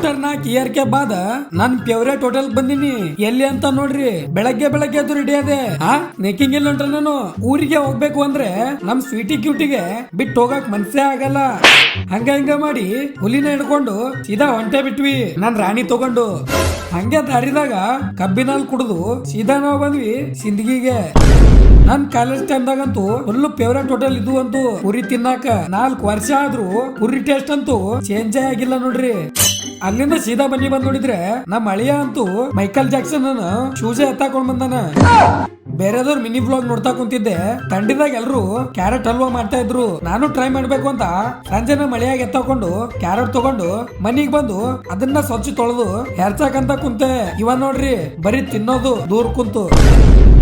Scooter ನ ಕಿಯರ್ K ಬಾದ ನನ್ favourite hotel ಬಂದಿನಿ. ಎಲ್ಲಿ ಅಂತ ನೋಡ್ರಿ, ಬೆಳಗ್ಗೆ ಬೆಳಗ್ಗೆ ಅದು ರೆಡಿ ಅದೇ ನೆಕ್ಕಿಂಗ್ ಎಲ್ಲಿ ಹೊಂಟ್ರ ನಾನು ಊರಿಗೆ ಹೋಗ್ಬೇಕು ಅಂದ್ರೆ ನಮ್ ಸ್ವೀಟಿ ಕ್ಯೂಟಿಗೆ ಬಿಟ್ಟು ಹೋಗಕ್ ಮನ್ಸೇ ಆಗಲ್ಲ. ಹಂಗ ಹಿಂಗ ಮಾಡಿ ಹುಲಿನ ಹಿಡ್ಕೊಂಡು ಸೀದಾ ಹೊಂಟೆ ಬಿಟ್ವಿ ನನ್ ರಾಣಿ ತಗೊಂಡು. ಹಂಗೆ ದಾರಿದಾಗ ಕಬ್ಬಿನಲ್ಲಿ ಕುಡಿದು ಸೀದಾ ನಾವು ಬಂದ್ವಿ ಸಿಂದಗಿಗೆ. ನನ್ ಕಾಲೇಜ್ ಟೈಮ್ದಾಗಂತೂ ಫುಲ್ ಫೇವ್ರೇಟ್ ಹೋಟೆಲ್ ಇದು ಅಂತೂ ಪುರಿ ತಿನ್ನಾಕ 4 ವರ್ಷ ಆದ್ರೂ ಪುರಿ ಟೇಸ್ಟ್ ಅಂತೂ ಚೇಂಜೇ ಆಗಿಲ್ಲ ನೋಡ್ರಿ. ಅಲ್ಲಿಂದ ಸೀದಾ ಬನ್ನಿ ಬಂದ್ ನೋಡಿದ್ರೆ ನಮ್ ಅಳಿಯ ಅಂತೂ ಮೈಕಲ್ ಜಾಕ್ಸನ್ ಶೂಸೇ ಎತ್ತಾಕೊಂಡ್ ಬಂದಾನ. ಬೇರೆದವ್ರ ಮಿನಿ ಬ್ಲಾಗ್ ನೋಡ್ತಾ ಕುಂತಿದ್ದೆ. ತಂಡಿದಾಗ ಎಲ್ರು ಕ್ಯಾರೆಟ್ ಹಲ್ವಾ ಮಾಡ್ತಾ ಇದ್ರು. ನಾನು ಟ್ರೈ ಮಾಡ್ಬೇಕು ಅಂತ ಸಂಜೆ ನಮ್ಮ ಮಳೆಯಾಗ ಎತ್ತಾಕೊಂಡು ಕ್ಯಾರೆಟ್ ತಗೊಂಡು ಮನಿಗ್ ಬಂದು ಅದನ್ನ ಸ್ವಚ್ಛ ತೊಳೆದು ಹೆರ್ಚಾಕಂತ ಕುಂತೆ. ಇವ ನೋಡ್ರಿ ಬರೀ ತಿನ್ನೋದು ದೂರ ಕುಂತು.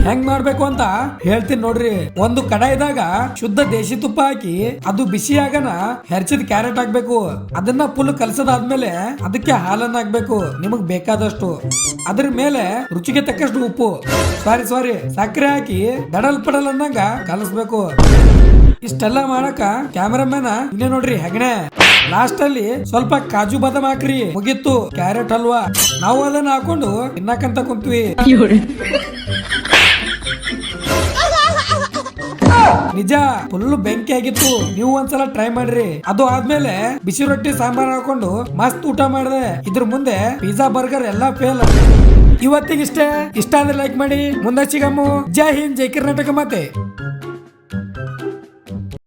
ಹೆಂಗ್ ಮಾಡ್ಬೇಕು ಅಂತ ಹೇಳ್ತೀನಿ ನೋಡ್ರಿ. ಒಂದು ಕಡಾಯಿದಾಗ ಶುದ್ಧ ದೇಶಿ ತುಪ್ಪ ಹಾಕಿ ಅದು ಬಿಸಿ ಆಗನ ಹೆರ್ಚಿದ ಕ್ಯಾರೆಟ್ ಹಾಕ್ಬೇಕು. ಅದನ್ನ ಫುಲ್ ಕಲಸದಾದ್ಮೇಲೆ ಅದಕ್ಕೆ ಹಾಲನ್ನ ಹಾಕ್ಬೇಕು ನಿಮಗ್ ಬೇಕಾದಷ್ಟು. ಅದ್ರ ಮೇಲೆ ರುಚಿಗೆ ತಕ್ಕಷ್ಟು ಉಪ್ಪು, ಸಾರಿ ಸಕ್ಕರೆ ಹಾಕಿ ದಡಲ್ ಪಡಲ್ ಅನ್ನಂಗ ಕಲಸ್ಬೇಕು. ಇಷ್ಟೆಲ್ಲ ಮಾಡಕ ಕ್ಯಾಮರಾಮ್ಯಾನ ಇನ್ನೇ ನೋಡ್ರಿ ಹೆಗಣೆ. ಲಾಸ್ಟ್ ಅಲ್ಲಿ ಸ್ವಲ್ಪ ಕಾಜು ಬಾದಾಮ್ ಹಾಕ್ರಿ, ಮುಗೀತು ಕ್ಯಾರೆಟ್ ಹಲ್ವಾ. ನಾವು ಅದನ್ನ ಹಾಕೊಂಡು ತಿನ್ನಕಂತ ಕುಂತ್ವಿ. ನಿಜ ಫುಲ್ ಬೆಂಕಿ ಆಗಿತ್ತು. ನೀವು ಒಂದ್ಸಲ ಟ್ರೈ ಮಾಡ್ರಿ. ಅದು ಆದ್ಮೇಲೆ ಬಿಸಿ ರೊಟ್ಟಿ ಸಾಂಬಾರ್ ಹಾಕೊಂಡು ಮಸ್ತ್ ಊಟ ಮಾಡಿದೆ. ಇದ್ರ ಮುಂದೆ ಪಿಜ್ಜಾ ಬರ್ಗರ್ ಎಲ್ಲಾ ಫೇಲ್. ಇವತ್ತಿಗಿಷ್ಟೇ. ಇಷ್ಟ ಆದ್ರೆ ಲೈಕ್ ಮಾಡಿ. ಮುಂದೆ ಸಿಗಮ್ಮು. ಜೈ ಹಿಂದ್, ಜೈ ಕರ್ನಾಟಕ ಮಾತೆ.